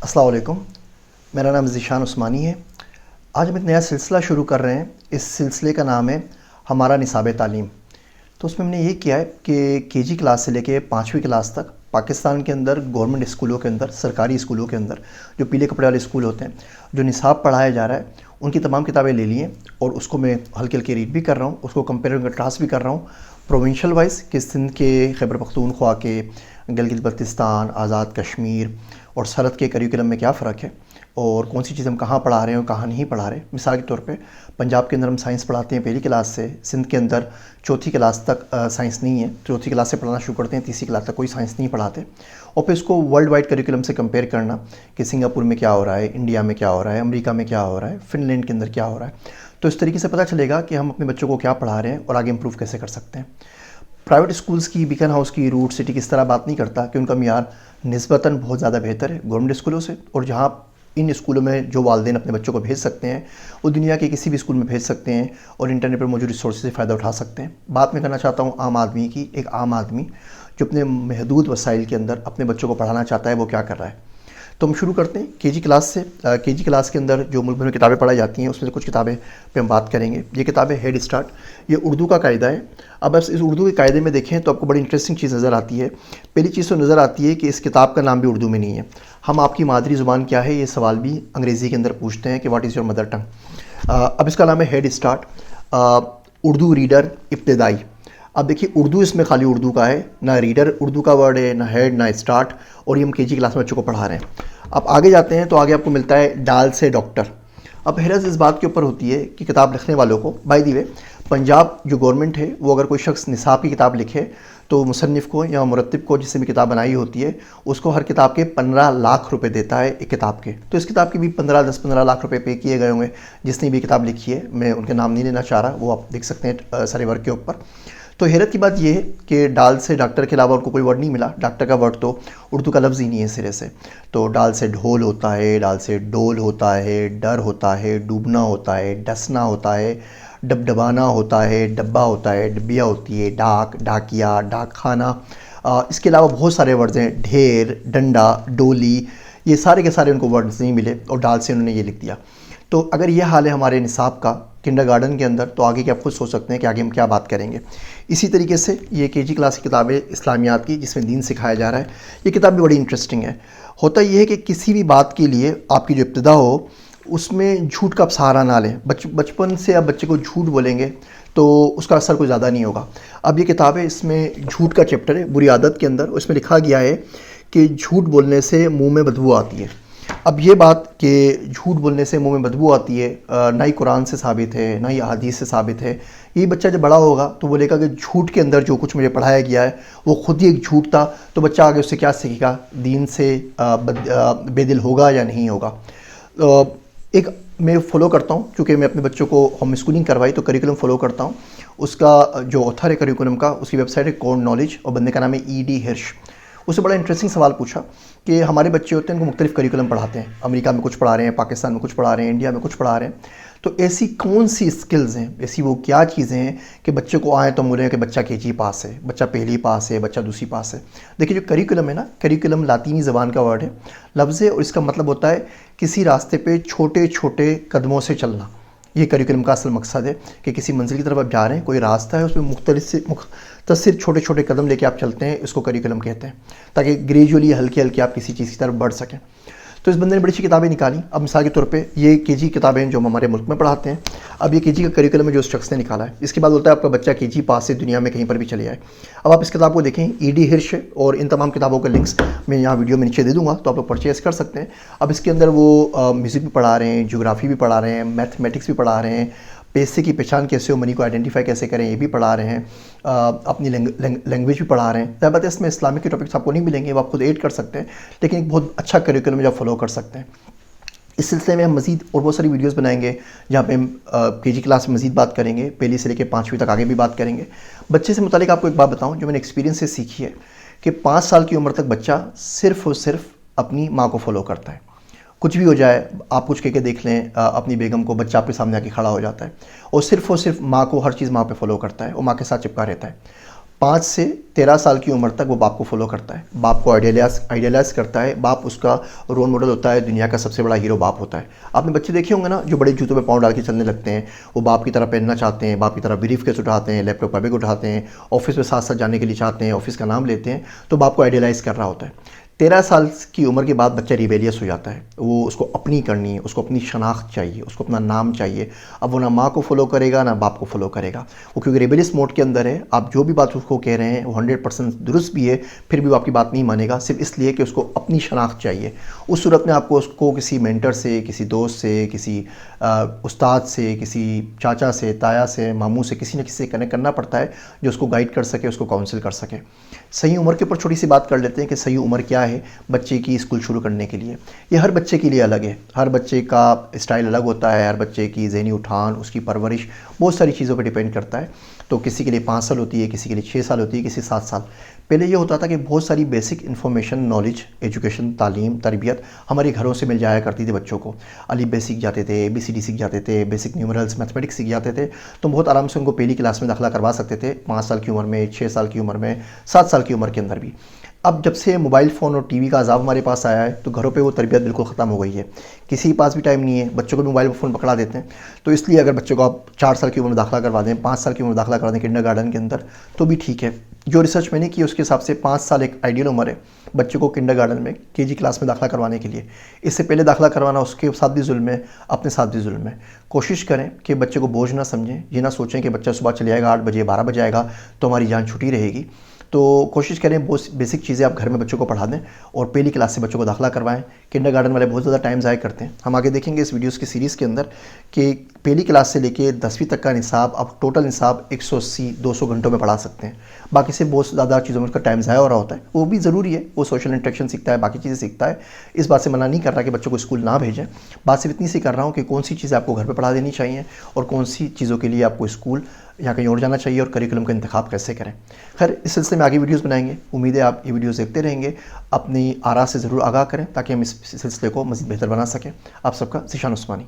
अस्सलाम वालेकुम। मेरा नाम ज़ीशान उस्मानी है। आज हम एक नया सिलसिला शुरू कर रहे हैं। इस सिलसिले का नाम है हमारा निसाब तालीम। तो उसमें हमने ये किया है कि केजी क्लास से लेके 5वीं क्लास तक पाकिस्तान के अंदर गवर्नमेंट स्कूलों के अंदर, सरकारी स्कूलों के अंदर जो पीले कपड़े वाले स्कूल होते हैं, जो निसाब पढ़ाया जा रहा है, उनकी तमाम किताबें ले ली हैं और उसको मैं हल्के हल्के रीड भी कर रहा हूँ, उसको कंपेयर कंट्रास्ट भी कर रहा हूँ प्रोविंशियल वाइज कि सिंध के, खैबर पख्तूनख्वा के, गिलगित बल्तिस्तान, आज़ाद कश्मीर और सरहद के करिकुलम में क्या फ़र्क है और कौन सी चीज़ हम कहाँ पढ़ा रहे हैं और कहाँ नहीं पढ़ा रहे। मिसाल के तौर पे पंजाब के अंदर हम साइंस पढ़ाते हैं पहली क्लास से, सिंध के अंदर चौथी क्लास तक साइंस नहीं है, चौथी क्लास से पढ़ाना शुरू करते हैं, तीसरी क्लास तक कोई साइंस नहीं पढ़ाते। और फिर इसको वर्ल्ड वाइड करिकुलम से कंपेयर करना कि सिंगापुर में क्या हो रहा है, इंडिया में क्या हो रहा है, अमेरिका में क्या हो रहा है, फिनलैंड के अंदर क्या हो रहा है। तो इस तरीके से पता चलेगा कि हम अपने बच्चों को क्या पढ़ा रहे हैं और आगे इम्प्रूव कैसे कर सकते हैं। प्राइवेट स्कूल्स की, बीकन हाउस की, रूट सिटी की इस तरह बात नहीं करता कि उनका मियार निस्बतन बहुत ज़्यादा बेहतर है गवर्नमेंट स्कूलों से, और जहाँ इन स्कूलों में जो वालिदैन अपने बच्चों को भेज सकते हैं वो दुनिया के किसी भी स्कूल में भेज सकते हैं और इंटरनेट पर मौजूद रिसोर्स से फ़ायदा उठा सकते हैं। बात मैं करना चाहता हूँ आम आदमी की। एक आम आदमी जो अपने महदूद वसाइल के अंदर अपने बच्चों को पढ़ाना चाहता है, वो क्या कर रहा है। तो हम शुरू करते हैं केजी क्लास से। केजी क्लास के अंदर जो मुल्क भर में किताबें पढ़ाई जाती हैं उसमें से कुछ किताबें पे हम बात करेंगे। ये किताब है हेड स्टार्ट, ये उर्दू का कायदा है। अब इस उर्दू के कायदे में देखें तो आपको बड़ी इंटरेस्टिंग चीज़ नज़र आती है। पहली चीज़ तो नज़र आती है कि इस किताब का नाम भी उर्दू में नहीं है। हम आपकी मादरी ज़ुबान क्या है, ये सवाल भी अंग्रेज़ी के अंदर पूछते हैं कि what is your mother tongue. अब इसका नाम है हेड स्टार्ट, उर्दू रीडर इब्तदाई। अब देखिए उर्दू इसमें खाली उर्दू का है, ना रीडर उर्दू का वर्ड है, ना हेड, ना स्टार्ट, और ये हम केजी क्लास में बच्चों को पढ़ा रहे हैं। अब आगे जाते हैं तो आगे आपको मिलता है डाल से डॉक्टर। अब हैरत इस बात के ऊपर होती है कि किताब लिखने वालों को, बाय द वे पंजाब जो गवर्नमेंट है वो अगर कोई शख्स निसाब की किताब लिखे तो मुसन्निफ़ को या मुरत्तिब को, जिससे भी किताब बनाई होती है, उसको हर किताब के 15 लाख रुपए देता है एक किताब के। तो इस किताब के भी 10-15 लाख रुपए पे किए गए होंगे जिसने भी किताब लिखी है। मैं उनके नाम नहीं लेना चाह रहा, वो आप देख सकते हैं सारे वर्क के ऊपर। तो हैरत की बात यह है कि डाल से डॉक्टर के अलावा उनको कोई वर्ड नहीं मिला। डॉक्टर का वर्ड तो उर्दू का लफ्ज़ ही नहीं है सिरे से। तो डाल से ढोल होता है, डाल से डोल होता है, डर होता है, डूबना होता है, डसना होता है, डबडबाना होता है, डब्बा होता है, डबिया होती है, डाक, डाकिया, डाक खाना। इसके अलावा बहुत सारे वर्ड्स हैं, ढेर, डंडा, डोली, ये सारे के सारे उनको वर्ड्स नहीं मिले और डाल से उन्होंने ये लिख दिया। तो अगर ये हाल है हमारे निसाब का किंडरगार्टन के अंदर, तो आगे क्या आप खुद सोच सकते हैं कि आगे हम क्या बात करेंगे। इसी तरीके से ये केजी क्लास की किताब है इस्लामियात की, जिसमें दीन सिखाया जा रहा है। ये किताब भी बड़ी इंटरेस्टिंग है। होता ये है कि किसी भी बात के लिए आपकी जो इब्तिदा हो उसमें झूठ का आप सहारा ना लें। बचपन से आप बच्चे को झूठ बोलेंगे तो उसका असर कोई ज़्यादा नहीं होगा। अब ये किताब है, इसमें झूठ का चैप्टर है बुरी आदत के अंदर। उसमें लिखा गया है कि झूठ बोलने से मुँह में बदबू आती है। अब ये बात कि झूठ बोलने से मुंह में बदबू आती है, ना ही कुरान से साबित है, ना ही अहादीस से साबित है। ये बच्चा जब बड़ा होगा तो बोलेगा कि झूठ के अंदर जो कुछ मुझे पढ़ाया गया है वो खुद ही एक झूठ था। तो बच्चा आगे उससे क्या सीखेगा, दीन से बेदिल होगा या नहीं होगा। एक मैं फ़ॉलो करता हूँ, चूँकि मैं अपने बच्चों को होम स्कूलिंग करवाई तो करिकुलम फ़ॉलो करता हूँ। उसका जो ऑथर है करिकुलम का, उसकी वेबसाइट है कोड नॉलेज, और बंदे का नाम है ई डी हिर्श। उससे बड़ा इंटरेस्टिंग सवाल पूछा कि हमारे बच्चे होते हैं उनको मुख्तलिफ़ करिकुलम पढ़ाते हैं, अमेरिका में कुछ पढ़ा रहे हैं, पाकिस्तान में कुछ पढ़ा रहे हैं, इंडिया में कुछ पढ़ा रहे हैं। तो ऐसी कौन सी स्किल्स हैं, ऐसी वो क्या चीज़ें हैं कि बच्चे को आए तो बोले कि बच्चा केजी पास है, बच्चा पहली पास है, बच्चा दूसरी पास है। देखिए जो करिकुलम है ना, करिकुलम लातीनी ज़बान का वर्ड है, लफ्ज़ है, और इसका मतलब होता है किसी रास्ते पे छोटे छोटे कदमों से चलना। ये करिकुलम का असल मकसद है कि किसी मंजिल की तरफ आप जा रहे हैं, कोई रास्ता है, उसमें मुख्तलिफ छोटे छोटे कदम लेके आप चलते हैं, इसको करिकुलम कहते हैं, ताकि ग्रेजुअली हल्के हल्के आप किसी चीज़ की तरफ बढ़ सकें। तो इस बंदे ने बड़ी अच्छी किताबें निकाली। अब मिसाल के तौर पे ये केजी किताबें जो हम हमारे मुल्क में पढ़ाते हैं, अब ये केजी का करिकुलम है जो उस शख्स ने निकाला है। इसके बाद बोलता है आपका बच्चा केजी पास से दुनिया में कहीं पर भी चले जाए। अब आप इस किताब को देखें, ई डी हिर्श, और इन तमाम किताबों के लिंक्स मैं यहाँ वीडियो में नीचे दे दूँगा, तो आप लोग परचेज़ कर सकते हैं। अब इसके अंदर वो म्यूज़िक भी पढ़ा रहे हैं, ज्योग्राफी भी पढ़ा रहे हैं, मैथमेटिक्स भी पढ़ा रहे हैं, पैसे की पहचान कैसे हो, मनी को आइडेंटिफाई कैसे करें, ये भी पढ़ा रहे हैं, अपनी लैंग्वेज भी पढ़ा रहे हैं। ज़्यादा बात है इसमें इस्लामिक के टॉपिक्स आपको नहीं मिलेंगे, वो आप खुद ऐड कर सकते हैं, लेकिन एक बहुत अच्छा करिकुलम जो आप फॉलो कर सकते हैं। इस सिलसिले में हम मज़ीद और बहुत सारी वीडियोस बनाएंगे जहाँ पे हम केजी क्लास में मज़ीद बात करेंगे, पहली से लेकर 5वीं तक आगे भी बात करेंगे। बच्चे से मुतालिक आपको एक बात बताऊँ जो मैंने एक्सपीरियंस से सीखी है कि 5 साल की उम्र तक बच्चा सिर्फ़ और सिर्फ अपनी माँ को फॉलो करता है। कुछ भी हो जाए, आप कुछ कह के देख लें अपनी बेगम को, बच्चा आपके सामने आके खड़ा हो जाता है और सिर्फ़ माँ को, हर चीज़ माँ पे फॉलो करता है और माँ के साथ चिपका रहता है। 5 से 13 साल की उम्र तक वो बाप को फॉलो करता है, बाप को आइडियलाइज करता है, बाप उसका रोल मॉडल होता है, दुनिया का सबसे बड़ा हीरो बाप होता है। आपने बच्चे देखे होंगे ना, जो बड़े जूतों पे पाँव डाल के चलने लगते हैं, वो बाप की तरह पहनना चाहते हैं, बाप की तरह ब्रीफ केस उठाते हैं, लैपटॉप का बैग उठाते हैं, ऑफिस में साथ साथ जाने के लिए चाहते हैं, ऑफिस का नाम लेते हैं, तो बाप को आइडियलाइज़ कर रहा होता है। 13 साल की उम्र के बाद बच्चा रिबेलियस हो जाता है, वो उसको अपनी करनी है, उसको अपनी शनाख्त चाहिए, उसको अपना नाम चाहिए। अब वो ना माँ को फॉलो करेगा ना बाप को फॉलो करेगा, वो क्योंकि रिबेलियस मोड के अंदर है। आप जो भी बात उसको कह रहे हैं वो 100% दुरुस्त भी है, फिर भी वो आपकी बात नहीं मानेगा, सिर्फ इसलिए कि उसको अपनी शनाख्त चाहिए। उस सूरत में आपको उसको किसी मेंटर से, किसी दोस्त से, किसी उस्ताद से, किसी चाचा से, ताया से, मामू से, किसी न किसी से कनेक्ट करना पड़ता है जो उसको गाइड कर सके, उसको काउंसिल कर सके। सही उम्र के ऊपर छोटी सी बात कर लेते हैं कि सही उम्र क्या है बच्चे की स्कूल शुरू करने के लिए। ये हर बच्चे के लिए अलग है, हर बच्चे का स्टाइल अलग होता है, हर बच्चे की ज़हनी उठान, उसकी परवरिश बहुत सारी चीज़ों पर डिपेंड करता है। तो किसी के लिए 5 साल होती है, किसी के लिए 6 साल होती है, किसी 7 साल। पहले ये होता था कि बहुत सारी बेसिक इन्फॉर्मेशन, नॉलेज, एजुकेशन, तालीम, तरबियत हमारे घरों से मिल जाया करती थी बच्चों को। अलिफ बे सीख जाते थे, ABCD सीख जाते थे, बेसिक न्यूमरल्स, मैथमेटिक्स सीख जाते थे, तो बहुत आराम से उनको पहली क्लास में दाखिला करवा सकते थे, 5 साल की उम्र में, 6 साल की उम्र में, 7 साल की उम्र के अंदर भी। अब जब से मोबाइल फ़ोन और टीवी का अज़ाब हमारे पास आया है, तो घरों पे वो तरबियत बिल्कुल ख़त्म हो गई है। किसी के पास भी टाइम नहीं है, बच्चों को भी मोबाइल फ़ोन पकड़ा देते हैं। तो इसलिए अगर बच्चों को आप 4 साल की उम्र में दाखिला करवा दें, 5 साल की उम्र में दाखिला करवा दें किंडरगार्टन के अंदर, तो भी ठीक है। जो रिसर्च मैंने की उसके हिसाब से 5 साल एक आइडियल उम्र है बच्चे को किंडरगार्टन में, KG क्लास में दाखिला करवाने के लिए। इससे पहले दाखिला करवाना उसके साथ भी जुल्म है, अपने साथ भी जुल्म है। कोशिश करें कि बच्चे को बोझ ना समझें, ये ना सोचें कि बच्चा सुबह चले आएगा 8 बजे, 12 बजे आएगा तो हमारी जान छुट्टी रहेगी। तो कोशिश करें बहुत बेसिक चीज़ें आप घर में बच्चों को पढ़ा दें और पहली क्लास से बच्चों को दाखिला करवाएं। किंडरगार्टन वाले बहुत ज़्यादा टाइम ज़ाया करते हैं। हम आगे देखेंगे इस वीडियोस की सीरीज़ के अंदर कि पहली क्लास से लेके 10वीं तक का निसाब, अब टोटल निसाब 180-200 घंटों में पढ़ा सकते हैं। बाकी से बहुत ज़्यादा चीज़ों में उसका टाइम ज़ाया हो रहा होता है, वो भी ज़रूरी है, वो सोशल इंटरेक्शन सीखता है, बाकी चीज़ें सीखता है। इस बात से मना नहीं कर रहा कि बच्चों को स्कूल ना भेजें, बात सिर्फ इतनी सी कर रहा हूँ कि कौन सी चीज़ें आपको घर पर पढ़ा देनी चाहिए और कौन सी चीज़ों के लिए आपको स्कूल या कहीं और जाना चाहिए और करिकुलम का इंतखाब कैसे करें। खैर, इस सिलसिले में आगे वीडियोस बनाएंगे, उम्मीद है आप ये वीडियोस देखते रहेंगे। अपनी आरा से ज़रूर आगाह करें ताकि हम इस सिलसिले को मज़ीद बेहतर बना सकें। आप सबका ज़ीशान उस्मानी।